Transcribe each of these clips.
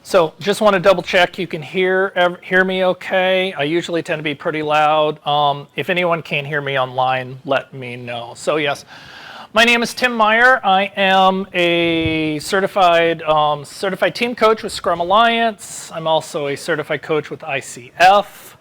So just want to double check you can hear me okay. I usually tend to be pretty loud. If anyone can't hear me online, let me know. So yes, my name is Tim Meyer. I am a certified team coach with Scrum Alliance. I'm also a certified coach with ICF.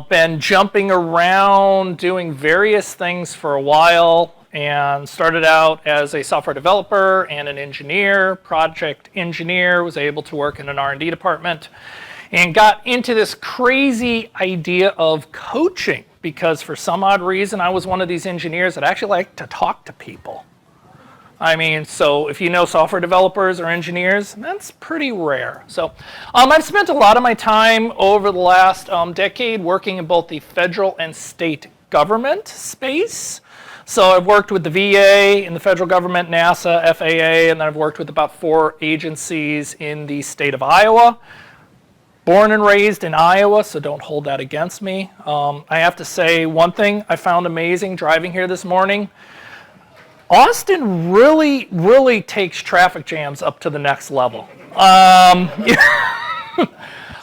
Been jumping around doing various things for a while, and started out as a software developer and an engineer, project engineer, was able to work in an R&D department, and got into this crazy idea of coaching because for some odd reason I was one of these engineers that actually liked to talk to people. I mean, so if you know software developers or engineers, that's pretty rare. So I've spent a lot of my time over the last decade working in both the federal and state government space. So I've worked with the VA in the federal government, NASA, FAA, and then I've worked with about 4 agencies in the state of Iowa. Born and raised in Iowa, so don't hold that against me. I have to say one thing I found amazing driving here this morning. Austin really, really takes traffic jams up to the next level. I've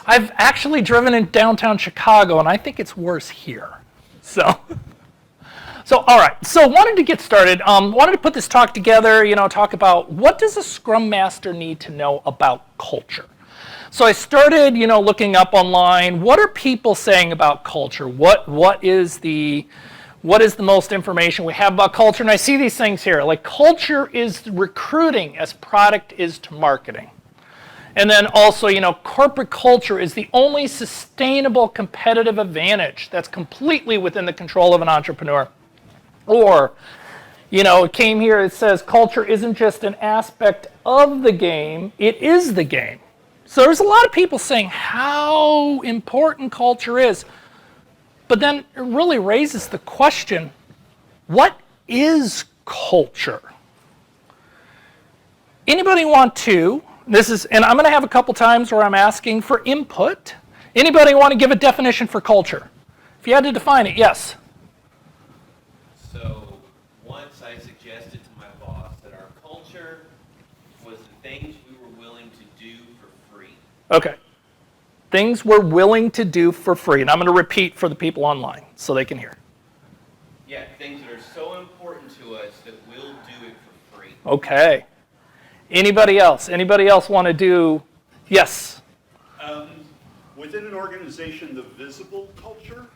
actually driven in downtown Chicago, and I think it's worse here. So all right, so wanted to get started. Wanted to put this talk together, talk about what does a Scrum Master need to know about culture. So I started, looking up online, what are people saying about culture? What is the most information we have about culture? And I see these things here, like culture is recruiting as product is to marketing. And then also, corporate culture is the only sustainable competitive advantage that's completely within the control of an entrepreneur. Or, it came here, it says culture isn't just an aspect of the game, it is the game. So there's a lot of people saying how important culture is. But then it really raises the question, what is culture? Anybody want to, and I'm going to have a couple times where I'm asking for input. Anybody want to give a definition for culture? If you had to define it, yes. So once I suggested to my boss that our culture was the things we were willing to do for free. Okay. Things we're willing to do for free. And I'm going to repeat for the people online so they can hear. Yeah, things that are so important to us that we'll do it for free. Okay. Anybody else? Anybody else want to do? Yes. Within an organization, the visible culture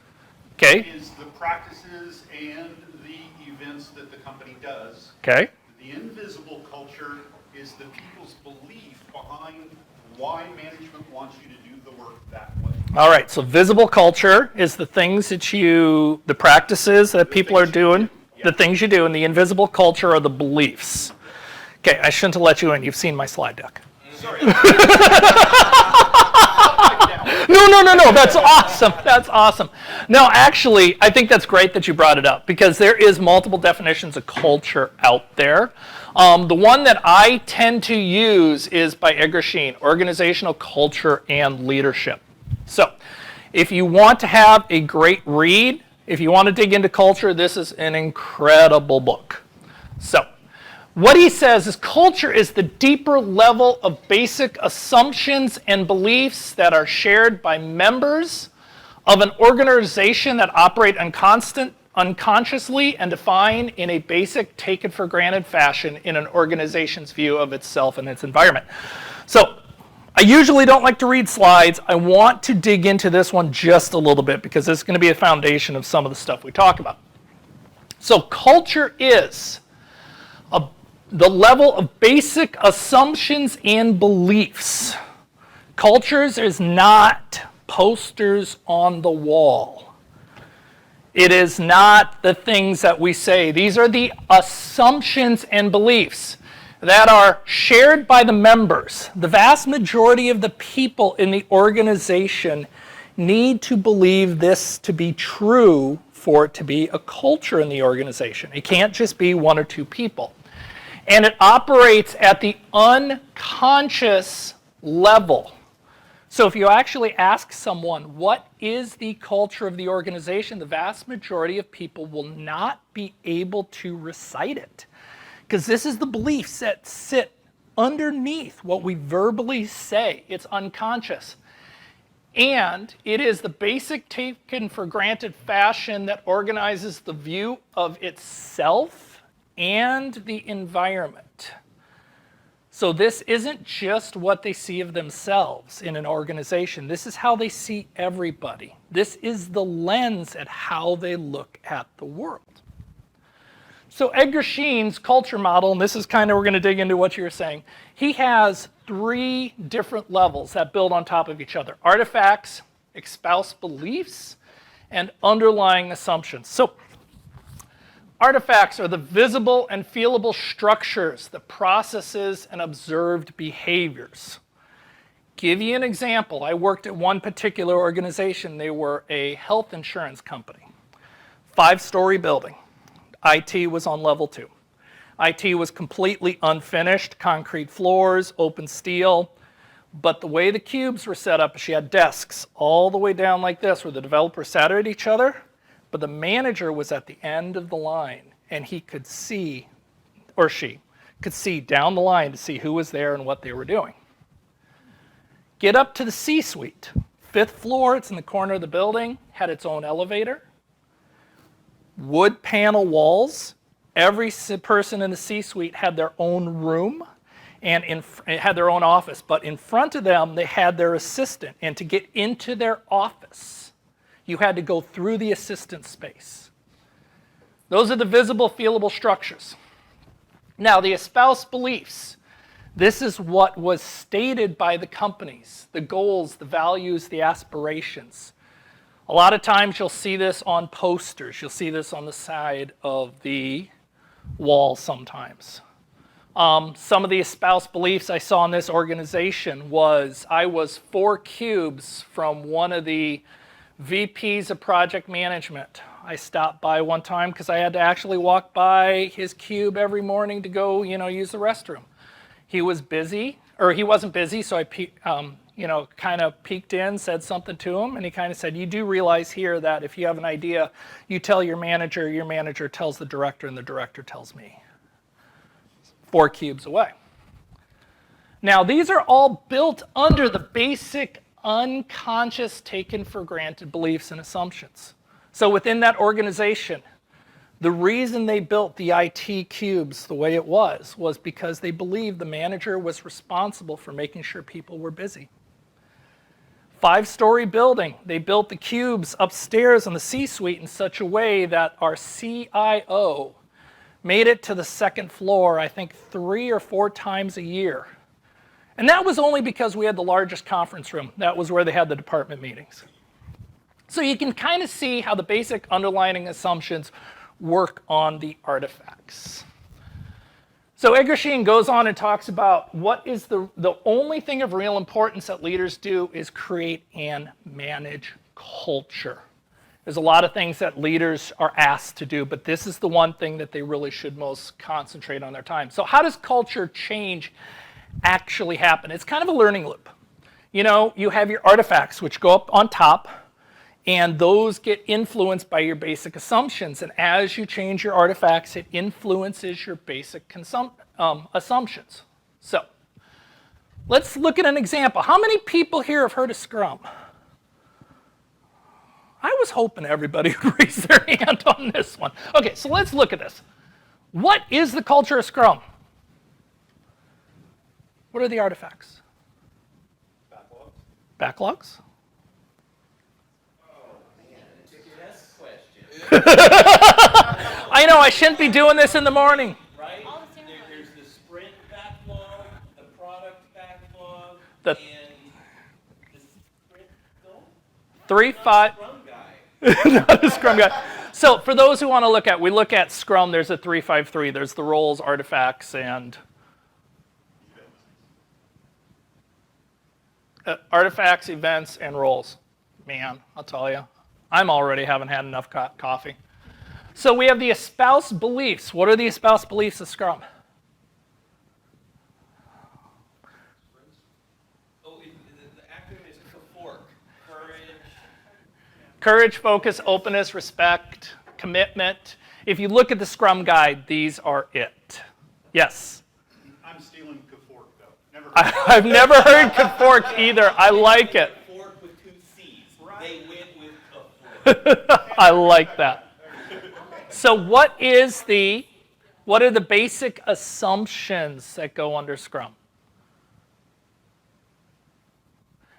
is the practices and the events that the company does. Okay. The invisible culture is the people's belief behind why management wants you to do the work that way. All right, so visible culture is the things that the practices that people are doing, the things you do, and the invisible culture are the beliefs. Okay, I shouldn't have let you in. You've seen my slide deck. Sorry. No, that's awesome. That's awesome. No, actually, I think that's great that you brought it up because there is multiple definitions of culture out there. The one that I tend to use is by Edgar Schein, Organizational Culture and Leadership. So if you want to have a great read, if you want to dig into culture, this is an incredible book. So what he says is culture is the deeper level of basic assumptions and beliefs that are shared by members of an organization that operate unconsciously and defined in a basic taken-for-granted fashion in an organization's view of itself and its environment. So I usually don't like to read slides. I want to dig into this one just a little bit because it's going to be a foundation of some of the stuff we talk about. So culture is the level of basic assumptions and beliefs. Cultures is not posters on the wall. It is not the things that we say. These are the assumptions and beliefs that are shared by the members. The vast majority of the people in the organization need to believe this to be true for it to be a culture in the organization. It can't just be 1 or 2 people. And it operates at the unconscious level. So if you actually ask someone, what is the culture of the organization, the vast majority of people will not be able to recite it. Because this is the beliefs that sit underneath what we verbally say. It's unconscious. And it is the basic taken for granted fashion that organizes the view of itself and the environment. So this isn't just what they see of themselves in an organization. This is how they see everybody. This is the lens at how they look at the world. So Edgar Sheen's culture model, and this is kind of, we're going to dig into what you were saying, he has 3 different levels that build on top of each other: artifacts, espouse beliefs, and underlying assumptions. So artifacts are the visible and feelable structures, the processes and observed behaviors. Give you an example. I worked at one particular organization. They were a health insurance company, 5-story building. IT was on level 2. IT was completely unfinished, concrete floors, open steel. But the way the cubes were set up, she had desks all the way down like this where the developers sat at each other, but the manager was at the end of the line, and he could see, or she could see down the line to see who was there and what they were doing. Get up to the C-suite. 5th floor, it's in the corner of the building, had its own elevator. Wood panel walls. Every person in the C-suite had their own room and had their own office. But in front of them, they had their assistant. And to get into their office, you had to go through the assistant space. Those are the visible, feelable structures. Now, the espouse beliefs. This is what was stated by the companies, the goals, the values, the aspirations. A lot of times you'll see this on posters. You'll see this on the side of the wall sometimes. Some of the espouse beliefs I saw in this organization was I was 4 cubes from one of the VPs of project management. I stopped by one time because I had to actually walk by his cube every morning to go, use the restroom. He was busy, or he wasn't busy, so I kind of peeked in, said something to him, and he kind of said, you do realize here that if you have an idea, you tell your manager tells the director, and the director tells me. 4 cubes away. Now, these are all built under the basic unconscious taken for granted beliefs and assumptions. So within that organization, the reason they built the IT cubes the way it was because they believed the manager was responsible for making sure people were busy. 5-story building, they built the cubes upstairs in the C-suite in such a way that our CIO made it to the 2nd floor, I think 3 or 4 times a year. And that was only because we had the largest conference room. That was where they had the department meetings. So you can kind of see how the basic underlying assumptions work on the artifacts. So Edgar Sheen goes on and talks about what is the only thing of real importance that leaders do is create and manage culture. There's a lot of things that leaders are asked to do, but this is the one thing that they really should most concentrate on their time. So how does culture change actually happen? It's kind of a learning loop. You have your artifacts, which go up on top, and those get influenced by your basic assumptions. And as you change your artifacts, it influences your basic assumptions. So let's look at an example. How many people here have heard of Scrum? I was hoping everybody would raise their hand on this one. Okay, so let's look at this. What is the culture of Scrum? What are the artifacts? Backlogs? I know, I shouldn't be doing this in the morning. Right? There's the sprint backlog, the product backlog, The and the sprint goal. 3, 5. Scrum guy. Not a Scrum guy. So for those who want to look at, we look at Scrum, there's a 3-5-3. There's the roles, artifacts, and artifacts, events, and roles. Man, I'll tell you, I'm already haven't had enough coffee. So we have the espouse beliefs. What are the espouse beliefs of Scrum? Oh, the acronym is CFORK. Courage, focus, openness, respect, commitment. If you look at the Scrum guide, these are it. Yes? I'm stealing KAFOR. I've never heard confork either. I like it. Fork with two C's. They went with a fork. I like that. So what are the basic assumptions that go under Scrum?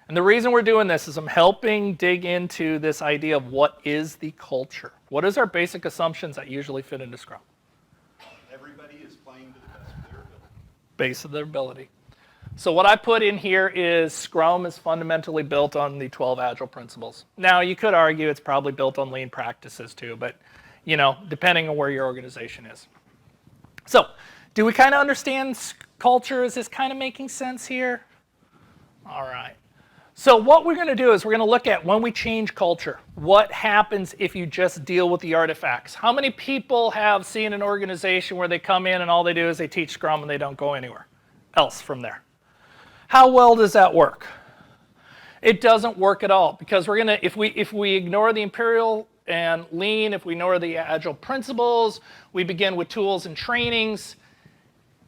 And the reason we're doing this is I'm helping dig into this idea of what is the culture. What is our basic assumptions that usually fit into Scrum? Everybody is playing to the best of their ability. Base of their ability. So what I put in here is Scrum is fundamentally built on the 12 Agile principles. Now, you could argue it's probably built on lean practices too, but depending on where your organization is. So, do we kind of understand culture? Is this kind of making sense here? All right. So what we're going to do is we're going to look at when we change culture. What happens if you just deal with the artifacts? How many people have seen an organization where they come in and all they do is they teach Scrum and they don't go anywhere else from there? How well does that work? It doesn't work at all, because we're going to, if we ignore the Imperial and Lean, if we ignore the Agile principles, we begin with tools and trainings,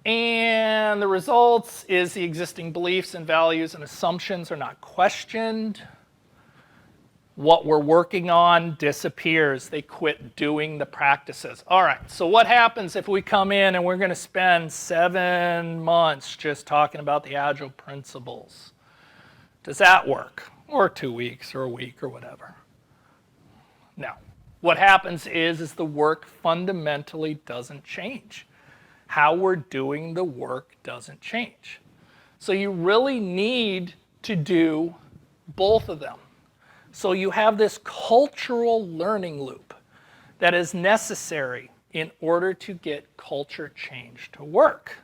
and the results is the existing beliefs and values and assumptions are not questioned. What we're working on disappears. They quit doing the practices. All right, so what happens if we come in and we're going to spend 7 months just talking about the Agile principles? Does that work? Or 2 weeks or a week or whatever? No. What happens is the work fundamentally doesn't change. How we're doing the work doesn't change. So you really need to do both of them. So you have this cultural learning loop that is necessary in order to get culture change to work.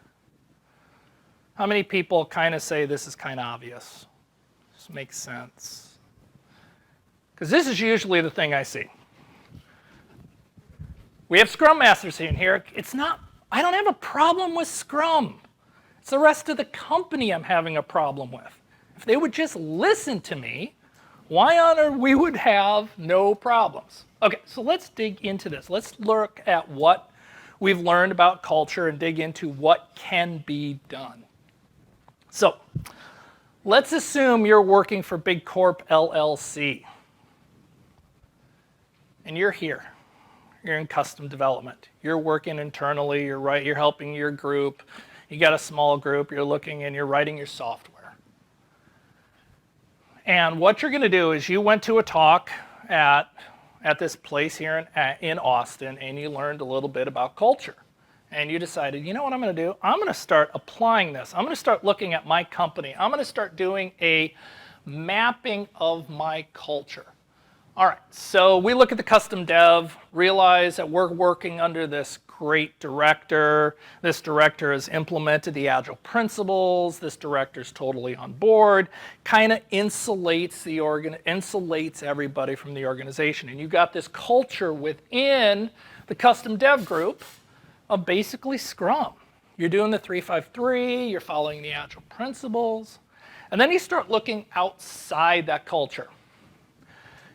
How many people kind of say this is kind of obvious? This makes sense. Because this is usually the thing I see. We have Scrum Masters in here. I don't have a problem with Scrum. It's the rest of the company I'm having a problem with. If they would just listen to me, why on earth we would have no problems? Okay, so let's dig into this. Let's look at what we've learned about culture and dig into what can be done. So let's assume you're working for Big Corp LLC. And you're here. You're in custom development. You're working internally, you're helping your group. You got a small group, you're looking and you're writing your software. And what you're going to do is you went to a talk at this place here in Austin, and you learned a little bit about culture. And you decided, you know what I'm going to do? I'm going to start applying this. I'm going to start looking at my company. I'm going to start doing a mapping of my culture. All right, so we look at the custom dev, realize that we're working under this great director. This director has implemented the Agile principles. This director's totally on board. Kind of insulates everybody from the organization. And you've got this culture within the custom dev group of basically Scrum. You're doing the 3-5-3, you're following the Agile principles. And then you start looking outside that culture.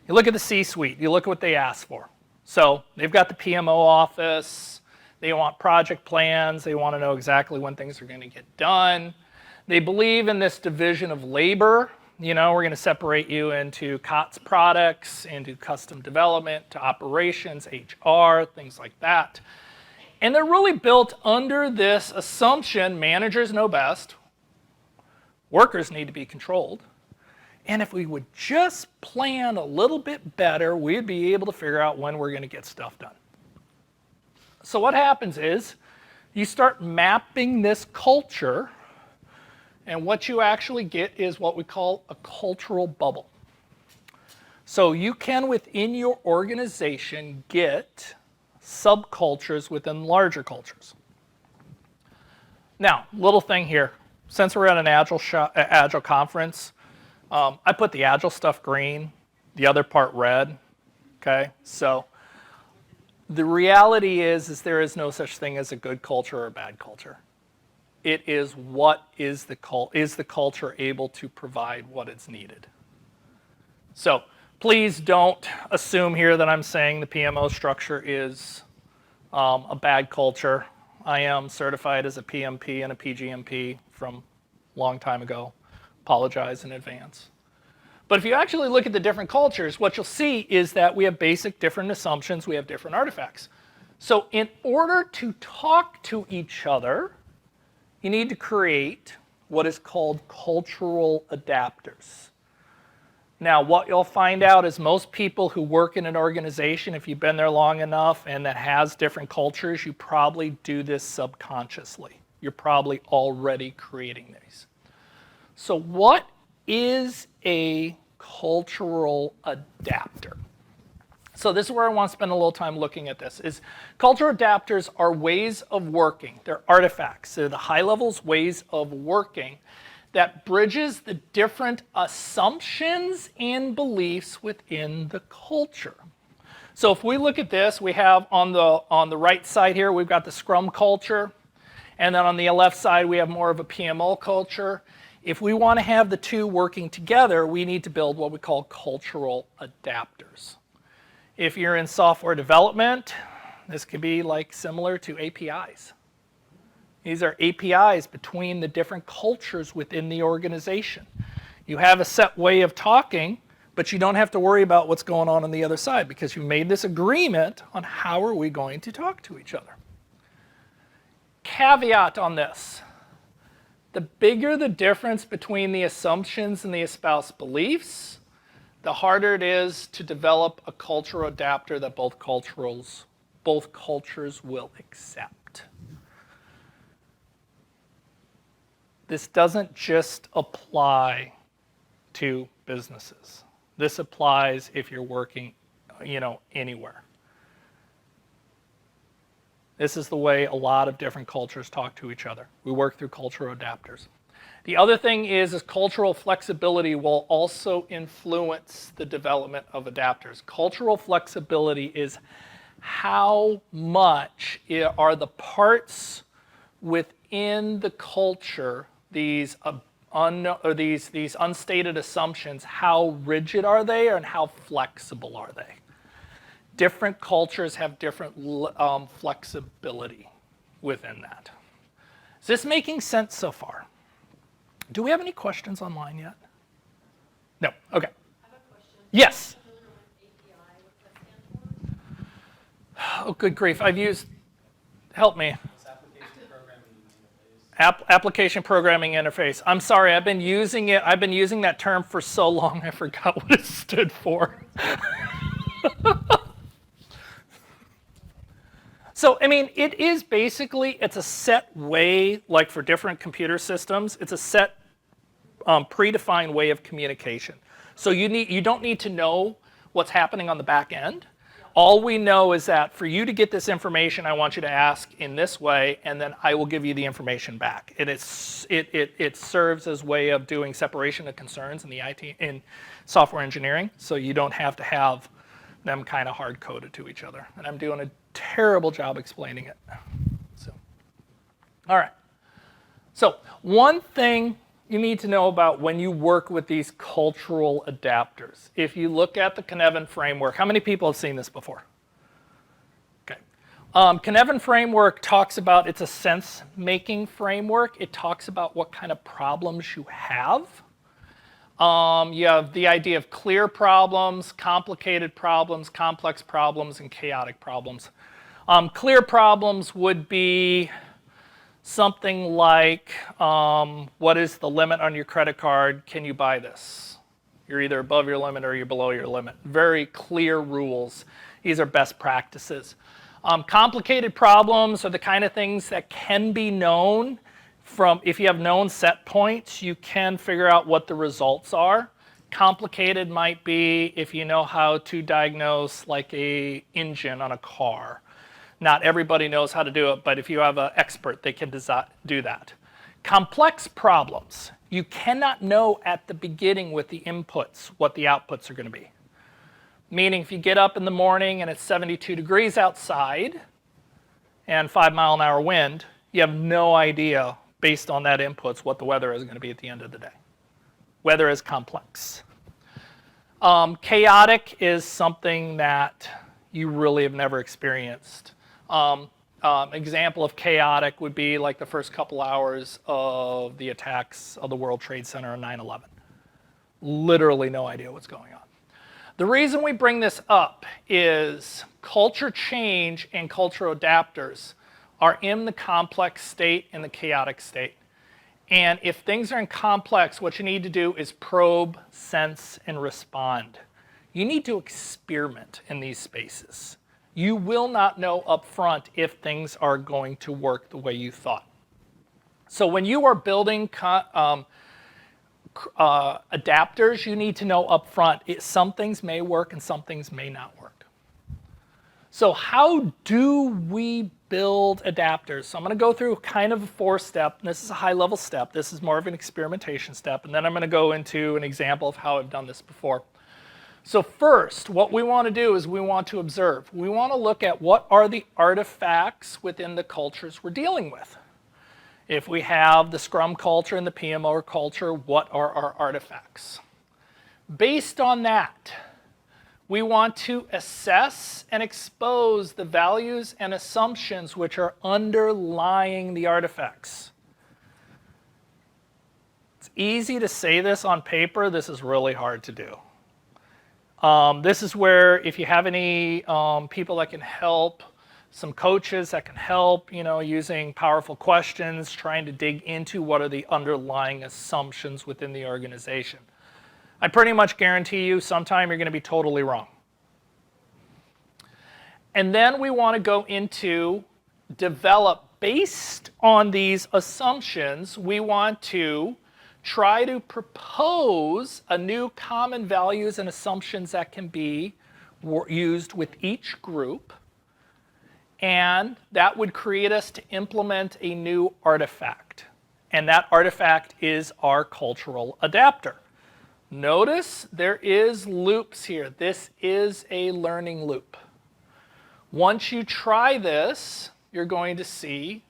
You look at the C-suite, you look at what they ask for. So they've got the PMO office, they want project plans, they want to know exactly when things are going to get done. They believe in this division of labor. We're going to separate you into COTS products, into custom development, to operations, HR, things like that. And they're really built under this assumption: managers know best, workers need to be controlled. And if we would just plan a little bit better, we'd be able to figure out when we're going to get stuff done. So what happens is you start mapping this culture, and what you actually get is what we call a cultural bubble. So you can, within your organization, get subcultures within larger cultures. Now, little thing here. Since we're at an Agile conference, I put the Agile stuff green, the other part red, okay? So the reality is there is no such thing as a good culture or a bad culture. It is what is the culture able to provide what is needed. So please don't assume here that I'm saying the PMO structure is a bad culture. I am certified as a PMP and a PGMP from long time ago. Apologize in advance. But if you actually look at the different cultures, what you'll see is that we have basic different assumptions, we have different artifacts. So in order to talk to each other, you need to create what is called cultural adapters. Now, what you'll find out is most people who work in an organization, if you've been there long enough and that has different cultures, you probably do this subconsciously. You're probably already creating these. So what is a cultural adapter? So this is where I want to spend a little time looking at this. Is cultural adapters are ways of working. They're artifacts. They're the high levels ways of working that bridges the different assumptions and beliefs within the culture. So if we look at this, we have on the right side here, we've got the Scrum culture. And then on the left side, we have more of a PMO culture. If we want to have the two working together, we need to build what we call cultural adapters. If you're in software development, this could be like similar to APIs. These are APIs between the different cultures within the organization. You have a set way of talking, but you don't have to worry about what's going on the other side because you made this agreement on how are we going to talk to each other. Caveat on this. The bigger the difference between the assumptions and the espoused beliefs, the harder it is to develop a cultural adapter that both cultures will accept. This doesn't just apply to businesses. This applies if you're working, anywhere. This is the way a lot of different cultures talk to each other. We work through cultural adapters. The other thing is cultural flexibility will also influence the development of adapters. Cultural flexibility is how much are the parts within the culture, these unstated assumptions, how rigid are they and how flexible are they? Different cultures have different flexibility within that. Is this making sense so far? Do we have any questions online yet? No. Okay. I have a question. Yes. Are you familiar with API? What's that stand for? Oh, good grief. I've used, help me. It's application programming interface. Application programming interface. I'm sorry, I've been using that term for so long I forgot what it stood for. So, it is basically, it's a set way, like for different computer systems, it's a set predefined way of communication. So you don't need to know what's happening on the back end. All we know is that for you to get this information, I want you to ask in this way, and then I will give you the information back. And it serves as a way of doing separation of concerns in the IT, in software engineering, so you don't have to have them kind of hard-coded to each other. And I'm doing a terrible job explaining it. So, all right. So one thing you need to know about when you work with these cultural adapters. If you look at the Cynefin framework, how many people have seen this before? Okay. Cynefin framework talks about, it's a sense-making framework. It talks about what kind of problems you have. You have the idea of clear problems, complicated problems, complex problems, and chaotic problems. Clear problems would be something like, what is the limit on your credit card? Can you buy this? You're either above your limit or you're below your limit. Very clear rules. These are best practices. Complicated problems are the kind of things that can be known from, if you have known set points, you can figure out what the results are. Complicated might be if you know how to diagnose like an engine on a car. Not everybody knows how to do it, but if you have an expert, they can do that. Complex problems, you cannot know at the beginning with the inputs what the outputs are going to be. Meaning if you get up in the morning and it's 72 degrees outside and 5-mile-an-hour wind, you have no idea based on that inputs what the weather is going to be at the end of the day. Weather is complex. Chaotic is something that you really have never experienced. example of chaotic would be like the first couple hours of the attacks of the World Trade Center on 9/11. Literally no idea what's going on. The reason we bring this up is culture change and cultural adapters are in the complex state and the chaotic state. And if things are in complex, what you need to do is probe, sense, and respond. You need to experiment in these spaces. You will not know up front if things are going to work the way you thought. So when you are building adapters, you need to know up front, some things may work and some things may not work. So how do we build adapters? So I'm going to go through kind of a 4-step. This is a high-level step. This is more of an experimentation step. And then I'm going to go into an example of how I've done this before. So first, what we want to do is we want to observe. We want to look at what are the artifacts within the cultures we're dealing with. If we have the Scrum culture and the PMO culture, what are our artifacts? Based on that, we want to assess and expose the values and assumptions which are underlying the artifacts. It's easy to say this on paper. This is really hard to do. This is where if you have any people that can help, some coaches that can help, using powerful questions, trying to dig into what are the underlying assumptions within the organization. I pretty much guarantee you sometime you're going to be totally wrong. And then we want to go into develop, based on these assumptions, we want to try to propose a new common values and assumptions that can be used with each group. And that would create us to implement a new artifact. And that artifact is our cultural adapter. Notice there is loops here. This is a learning loop. Once you try this, you're going to see,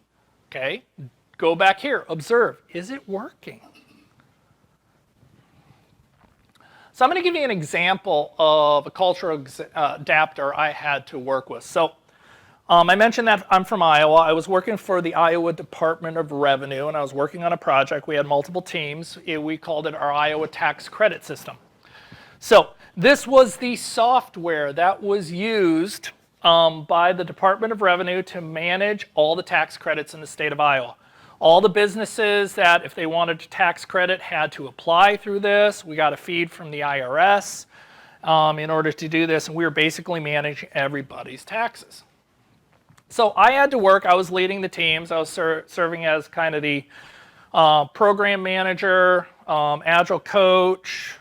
okay, go back here, observe, is it working? So I'm going to give you an example of a cultural adapter I had to work with. So I mentioned that I'm from Iowa. I was working for the Iowa Department of Revenue, and I was working on a project. We had multiple teams. We called it our Iowa Tax Credit System. So this was the software that was used by the Department of Revenue to manage all the tax credits in the state of Iowa. All the businesses that, if they wanted a tax credit, had to apply through this. We got a feed from the IRS in order to do this, and we were basically managing everybody's taxes. So I had to work. I was leading the teams. I was serving as kind of the program manager, agile coach.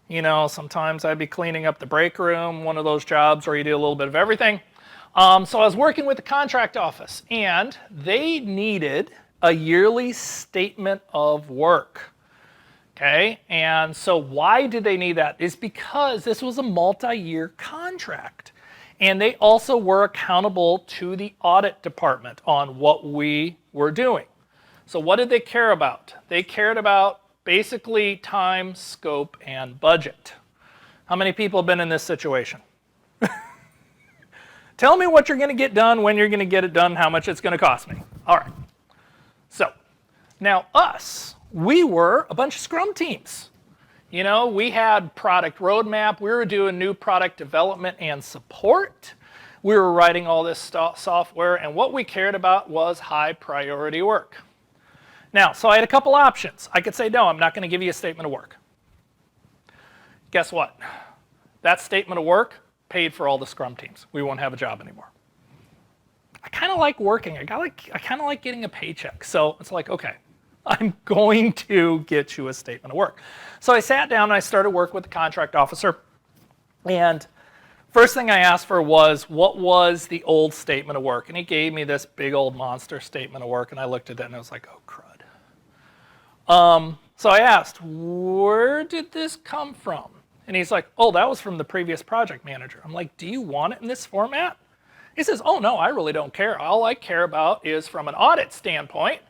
Sometimes I'd be cleaning up the break room, one of those jobs where you do a little bit of everything. So I was working with the contract office, and they needed a yearly statement of work. Okay, and so why did they need that? It's because this was a multi-year contract. And they also were accountable to the audit department on what we were doing. So what did they care about? They cared about basically time, scope, and budget. How many people have been in this situation? Tell me what you're going to get done, when you're going to get it done, how much it's going to cost me. All right. So now we were a bunch of Scrum teams. We had product roadmap. We were doing new product development and support. We were writing all this software, and what we cared about was high priority work. Now, so I had a couple options. I could say, no, I'm not going to give you a statement of work. Guess what? That statement of work paid for all the Scrum teams. We won't have a job anymore. I kind of like working. I kind of like getting a paycheck. So it's like, okay, I'm going to get you a statement of work. So I sat down and I started work with the contract officer. And first thing I asked for was, what was the old statement of work? And he gave me this big old monster statement of work. And I looked at it and I was like, oh, crud. So I asked, where did this come from? And he's like, oh, that was from the previous project manager. I'm like, do you want it in this format? He says, oh, no, I really don't care. All I care about is from an audit standpoint,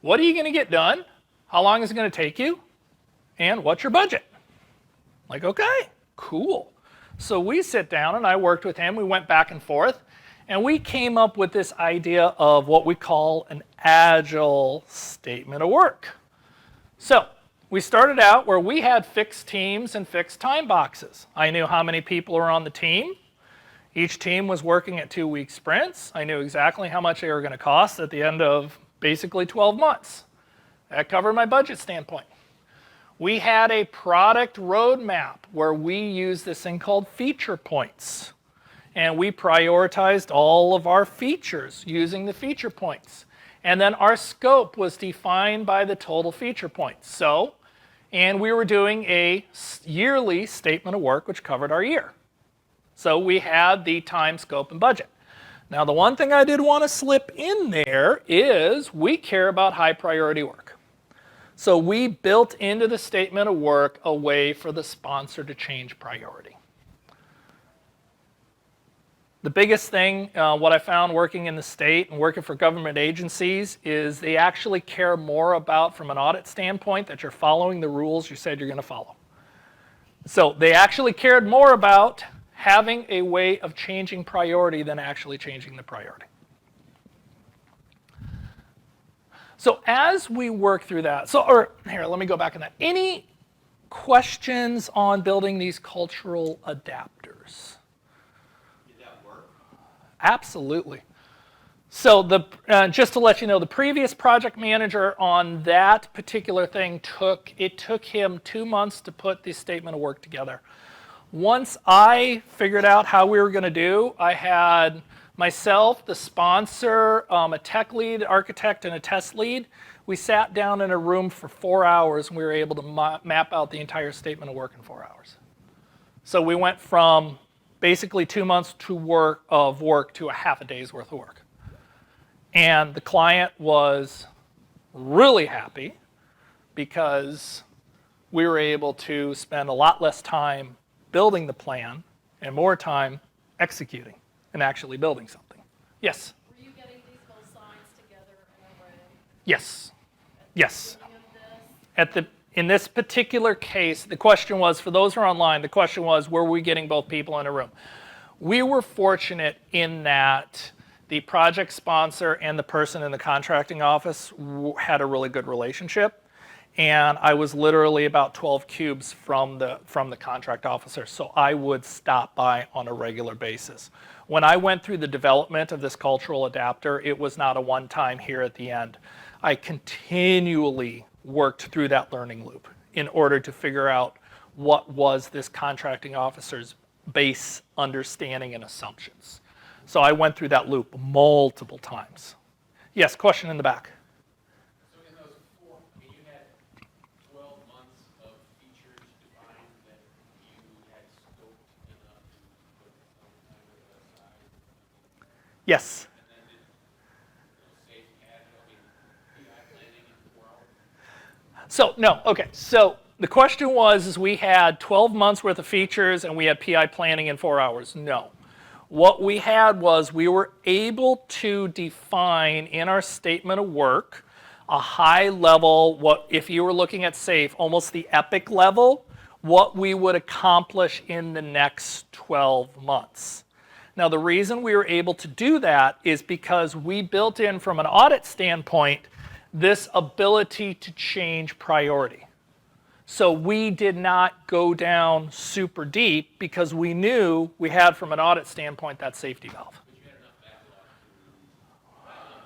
what are you going to get done? How long is it going to take you? And what's your budget? I'm like, okay, cool. So we sit down and I worked with him. We went back and forth. And we came up with this idea of what we call an Agile statement of work. So we started out where we had fixed teams and fixed time boxes. I knew how many people were on the team. Each team was working at 2-week sprints. I knew exactly how much they were going to cost at the end of basically 12 months. That covered my budget standpoint. We had a product roadmap where we used this thing called feature points. And we prioritized all of our features using the feature points. And then our scope was defined by the total feature points. And we were doing a yearly statement of work which covered our year. So we had the time, scope, and budget. Now the one thing I did want to slip in there is we care about high priority work. So we built into the statement of work a way for the sponsor to change priority. The biggest thing, what I found working in the state and working for government agencies is they actually care more about, from an audit standpoint, that you're following the rules you said you're going to follow. So they actually cared more about having a way of changing priority than actually changing the priority. So as we work through that, here, let me go back on that. Any questions on building these cultural adapters? Did that work? Absolutely. So just to let you know, the previous project manager on that particular thing took him 2 months to put the statement of work together. Once I figured out how we were going to do, I had myself, the sponsor, a tech lead, architect, and a test lead. We sat down in a room for 4 hours, and we were able to map out the entire statement of work in 4 hours. So we went from basically 2 months of work to a half a day's worth of work. And the client was really happy because we were able to spend a lot less time building the plan and more time executing and actually building something. Yes? Were you getting these whole signs together in a room? Yes. At Yes. the beginning of this? In this particular case, the question was, for those who are online, the question was, were we getting both people in a room? We were fortunate in that the project sponsor and the person in the contracting office had a really good relationship. And I was literally about 12 cubes from the contract officer, so I would stop by on a regular basis. When I went through the development of this cultural adapter, it was not a one-time here at the end. I continually worked through that learning loop in order to figure out what was this contracting officer's base understanding and assumptions. So I went through that loop multiple times. Yes, question in the back. So in those four, I mean, you had 12 months of features defined that you had scoped enough to put some kind of a size. Yes. And then did safe agile, I mean, PI planning in 4 hours? So, no, okay. So the question was, we had 12 months worth of features and we had PI planning in 4 hours. No. What we had was we were able to define in our statement of work a high level, what if you were looking at SAFe, almost the epic level, what we would accomplish in the next 12 months. Now the reason we were able to do that is because we built in, from an audit standpoint, this ability to change priority. So we did not go down super deep because we knew we had, from an audit standpoint, that safety valve. But you had enough backlog.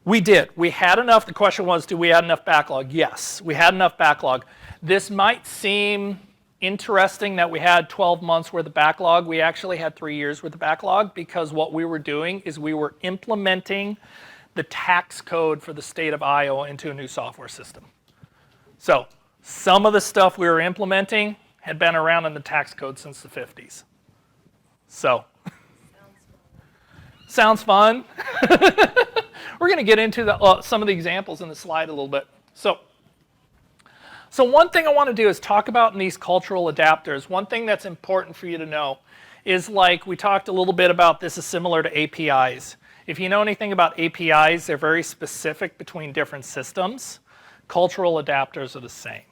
We did. We had enough. The question was, do we have enough backlog? Yes, we had enough backlog. This might seem interesting that we had 12 months worth of backlog. We actually had 3 years worth of backlog because what we were doing is we were implementing the tax code for the state of Iowa into a new software system. So some of the stuff we were implementing had been around in the tax code since the 50s. So, sounds fun. We're going to get into some of the examples in the slide a little bit. So one thing I want to do is talk about in these cultural adapters, one thing that's important for you to know is, like we talked a little bit about, this is similar to APIs. If you know anything about APIs, they're very specific between different systems. Cultural adapters are the same.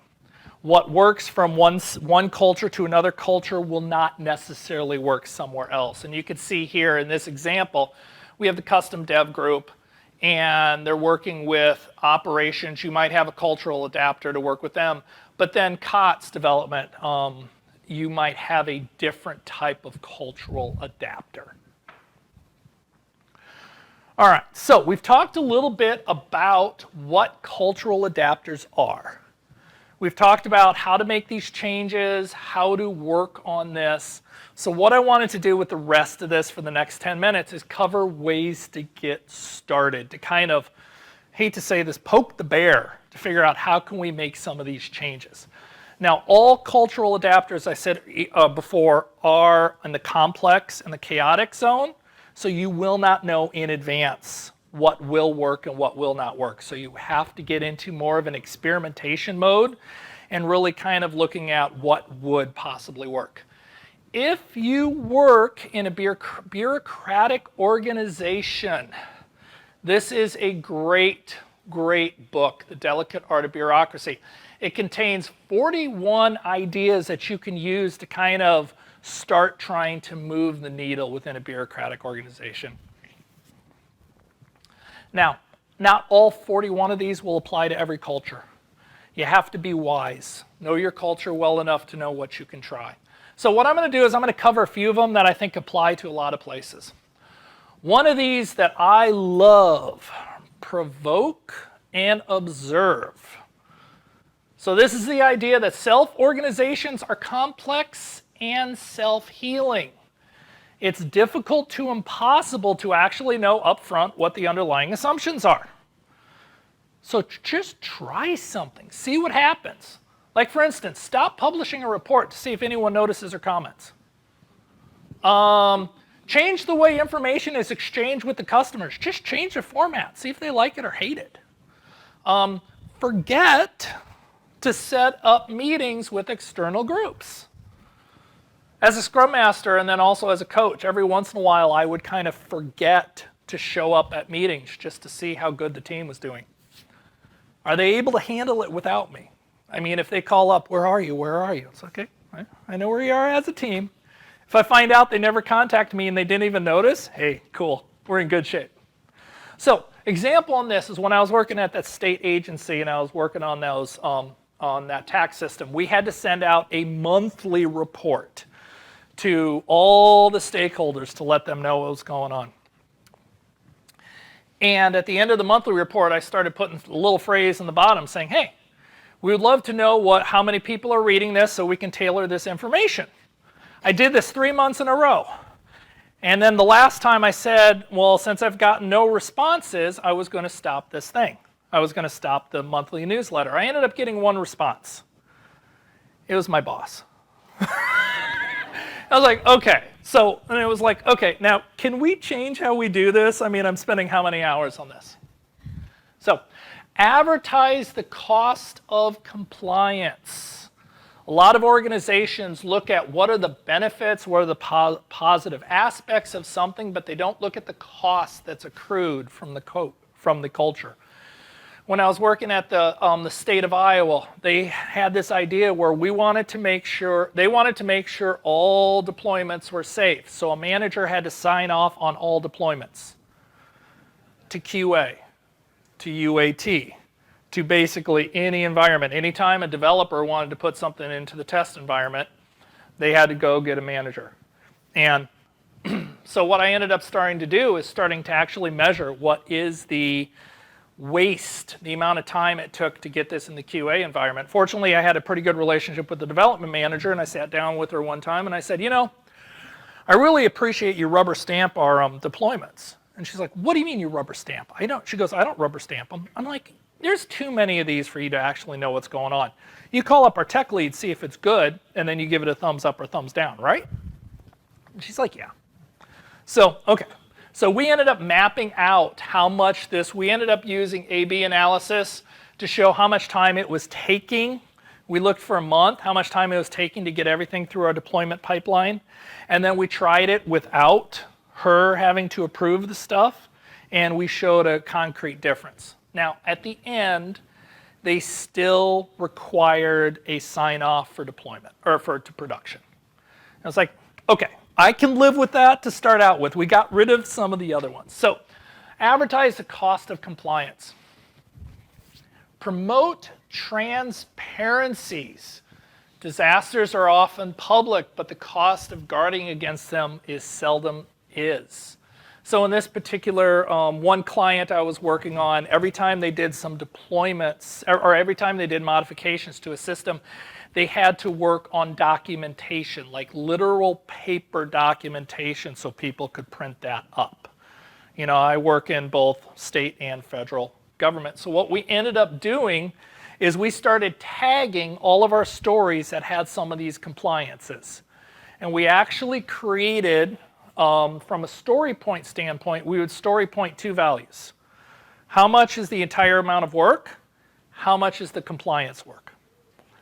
What works from one culture to another culture will not necessarily work somewhere else. And you can see here in this example, we have the custom dev group, and they're working with operations. You might have a cultural adapter to work with them. But then COTS development, you might have a different type of cultural adapter. All right, so we've talked a little bit about what cultural adapters are. We've talked about how to make these changes, how to work on this. So what I wanted to do with the rest of this for the next 10 minutes is cover ways to get started, to kind of, hate to say this, poke the bear, to figure out how can we make some of these changes. Now, all cultural adapters, I said before, are in the complex and the chaotic zone, so you will not know in advance what will work and what will not work. So you have to get into more of an experimentation mode and really kind of looking at what would possibly work. If you work in a bureaucratic organization, this is a great book, The Delicate Art of Bureaucracy. It contains 41 ideas that you can use to kind of start trying to move the needle within a bureaucratic organization. Now, not all 41 of these will apply to every culture. You have to be wise. Know your culture well enough to know what you can try. So what I'm going to do is I'm going to cover a few of them that I think apply to a lot of places. One of these that I love, provoke and observe. So this is the idea that self-organizations are complex and self-healing. It's difficult to impossible to actually know upfront what the underlying assumptions are. So just try something. See what happens. Like, for instance, stop publishing a report to see if anyone notices or comments. Change the way information is exchanged with the customers. Just change the format. See if they like it or hate it. Forget to set up meetings with external groups. As a Scrum Master and then also as a coach, every once in a while I would kind of forget to show up at meetings just to see how good the team was doing. Are they able to handle it without me? I mean, if they call up, where are you? Where are you? It's okay. I know where you are as a team. If I find out they never contact me and they didn't even notice, hey, cool. We're in good shape. So, example on this is when I was working at that state agency and I was working on those on that tax system, we had to send out a monthly report to all the stakeholders to let them know what was going on. And at the end of the monthly report, I started putting a little phrase in the bottom saying, hey, we would love to know how many people are reading this so we can tailor this information. I did this 3 months in a row. And then the last time I said, well, since I've gotten no responses, I was going to stop this thing. I was going to stop the monthly newsletter. I ended up getting one response. It was my boss. I was like, okay. So, and it was like, okay, now can we change how we do this? I mean, I'm spending how many hours on this? So, advertise the cost of compliance. A lot of organizations look at what are the benefits, what are the positive aspects of something, but they don't look at the cost that's accrued from the culture. When I was working at the state of Iowa, they had this idea where they wanted to make sure all deployments were safe. So a manager had to sign off on all deployments to QA, to UAT, to basically any environment. Anytime a developer wanted to put something into the test environment, they had to go get a manager. And so what I ended up starting to do is starting to actually measure what is the waste, the amount of time it took to get this in the QA environment. Fortunately, I had a pretty good relationship with the development manager, and I sat down with her one time and I said, you know, I really appreciate you rubber stamp our deployments. And she's like, what do you mean you rubber stamp? She goes, I don't rubber stamp them. I'm like, there's too many of these for you to actually know what's going on. You call up our tech lead, see if it's good, and then you give it a thumbs up or thumbs down, right? And she's like, yeah. So, okay. So we ended up mapping out how much we ended up using A/B analysis to show how much time it was taking. We looked for a month, how much time it was taking to get everything through our deployment pipeline. And then we tried it without her having to approve the stuff, and we showed a concrete difference. Now, at the end, they still required a sign-off for deployment, or to production. I was like, okay, I can live with that to start out with. We got rid of some of the other ones. So, advertise the cost of compliance. Promote transparencies. Disasters are often public, but the cost of guarding against them is seldom is. So in this particular one client I was working on, every time they did some deployments, or every time they did modifications to a system, they had to work on documentation, like literal paper documentation, so people could print that up. You know, I work in both state and federal government. So what we ended up doing is we started tagging all of our stories that had some of these compliances. And we actually created, from a story point standpoint, we would story point two values. How much is the entire amount of work? How much is the compliance work?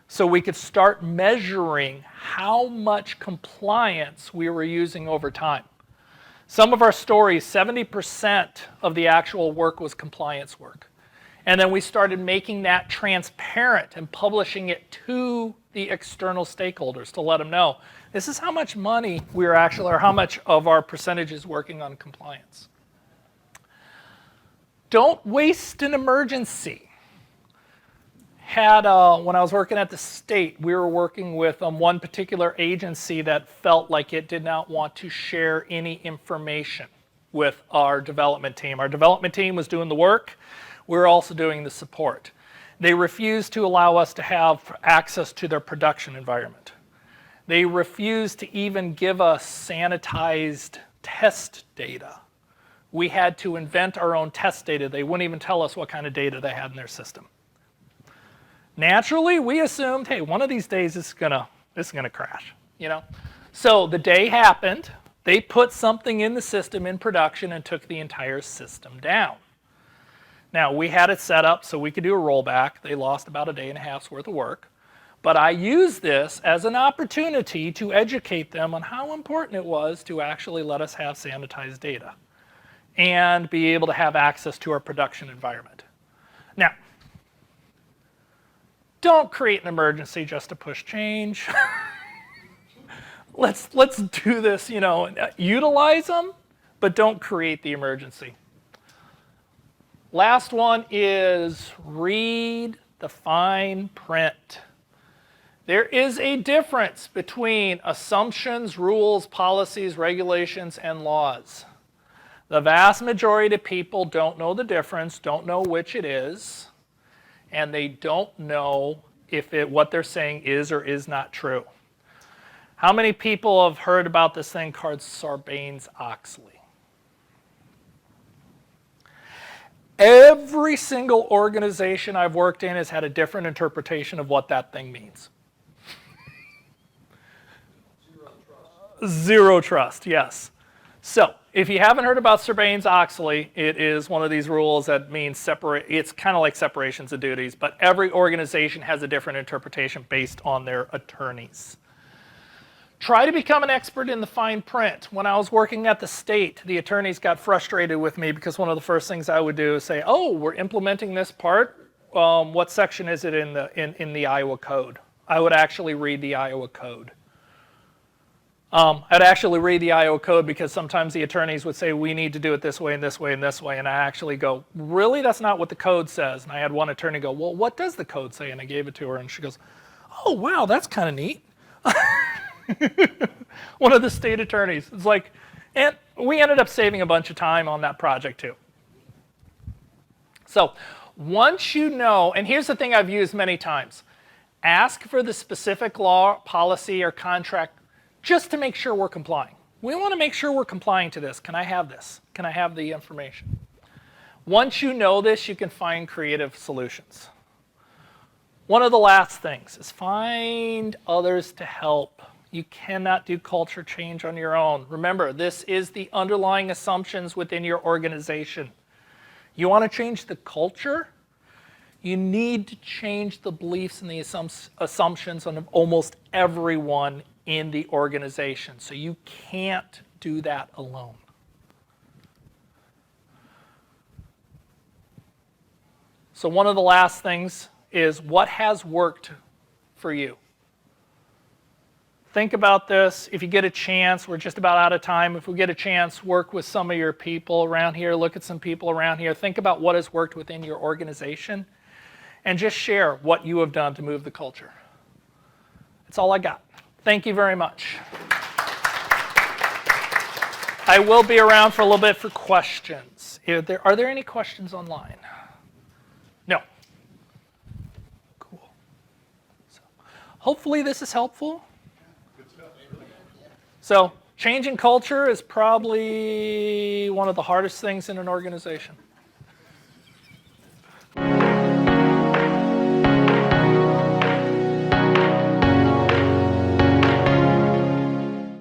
So we could start measuring how much compliance we were using over time. Some of our stories, 70% of the actual work was compliance work. And then we started making that transparent and publishing it to the external stakeholders to let them know, this is how much money we are actually, or how much of our percentage is working on compliance. Don't waste an emergency. When I was working at the state, we were working with one particular agency that felt like it did not want to share any information with our development team. Our development team was doing the work. We were also doing the support. They refused to allow us to have access to their production environment. They refused to even give us sanitized test data. We had to invent our own test data. They wouldn't even tell us what kind of data they had in their system. Naturally, we assumed, hey, one of these days this is gonna crash, you know? So the day happened, they put something in the system in production and took the entire system down. Now, we had it set up so we could do a rollback. They lost about a day and a half's worth of work. But I used this as an opportunity to educate them on how important it was to actually let us have sanitized data and be able to have access to our production environment. Now, don't create an emergency just to push change. Let's do this, you know, utilize them, but don't create the emergency. Last one is read the fine print. There is a difference between assumptions, rules, policies, regulations, and laws. The vast majority of people don't know the difference, don't know which it is, and they don't know if what they're saying is or is not true. How many people have heard about this thing called Sarbanes-Oxley? Every single organization I've worked in has had a different interpretation of what that thing means. Zero trust, yes. So, if you haven't heard about Sarbanes-Oxley, it is one of these rules that means it's kind of like separations of duties, but every organization has a different interpretation based on their attorneys. Try to become an expert in the fine print. When I was working at the state, the attorneys got frustrated with me because one of the first things I would do is say, oh, we're implementing this part. What section is it in the Iowa code? I would actually read the Iowa code. I'd actually read the Iowa code because sometimes the attorneys would say, we need to do it this way and this way and this way. And I actually go, really? That's not what the code says. And I had one attorney go, well, what does the code say? And I gave it to her and she goes, oh, wow, that's kind of neat. One of the state attorneys. It's like, and we ended up saving a bunch of time on that project too. So once you know, and here's the thing I've used many times, ask for the specific law, policy, or contract just to make sure we're complying. We want to make sure we're complying to this. Can I have this? Can I have the information? Once you know this, you can find creative solutions. One of the last things is find others to help. You cannot do culture change on your own. Remember, this is the underlying assumptions within your organization. You want to change the culture? You need to change the beliefs and the assumptions of almost everyone in the organization. So you can't do that alone. So one of the last things is what has worked for you. Think about this. If you get a chance, we're just about out of time. If we get a chance, work with some of your people around here. Look at some people around here. Think about what has worked within your organization. And just share what you have done to move the culture. That's all I got. Thank you very much. I will be around for a little bit for questions. Are there any questions online? No. Cool. So, hopefully this is helpful. So changing culture is probably one of the hardest things in an organization.